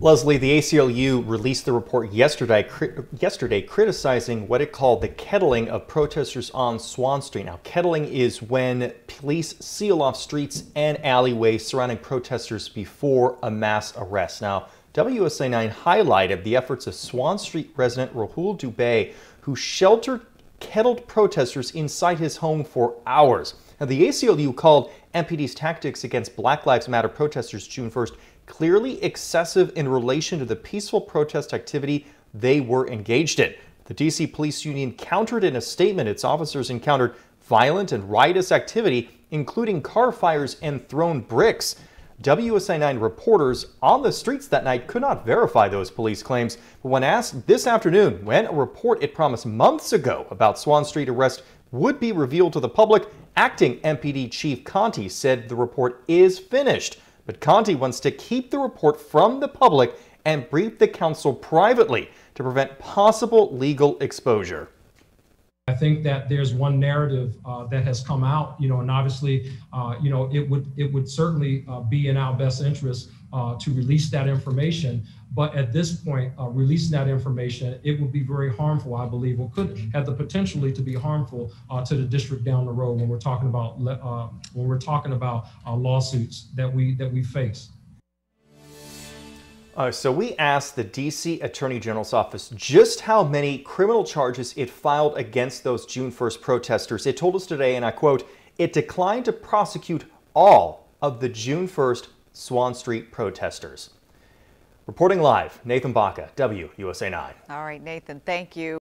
Leslie, the ACLU released the report yesterday criticizing what it called the kettling of protesters on Swann Street. Now, kettling is when police seal off streets and alleyways surrounding protesters before a mass arrest. Now, WUSA 9 highlighted the efforts of Swann Street resident Rahul Dubey, who sheltered kettled protesters inside his home for hours. Now, the ACLU called MPD's tactics against Black Lives Matter protesters June 1st clearly excessive in relation to the peaceful protest activity they were engaged in. The DC Police Union countered in a statement its officers encountered violent and riotous activity, including car fires and thrown bricks. WUSA 9 reporters on the streets that night could not verify those police claims, but when asked this afternoon when a report it promised months ago about Swann Street arrest would be revealed to the public, acting MPD Chief Contee said the report is finished. But Contee wants to keep the report from the public and brief the council privately to prevent possible legal exposure. I think that there's one narrative that has come out, and obviously, it would certainly be in our best interest to release that information. But at this point, releasing that information, it would be very harmful, I believe, or could have the potential to be harmful to the district down the road when we're talking about lawsuits that we face. So we asked the DC Attorney General's office just how many criminal charges it filed against those June 1st protesters. It told us today, and I quote, "It declined to prosecute all of the June 1st Swann Street protesters." Reporting live, Nathan Baca, WUSA 9. All right, Nathan, thank you.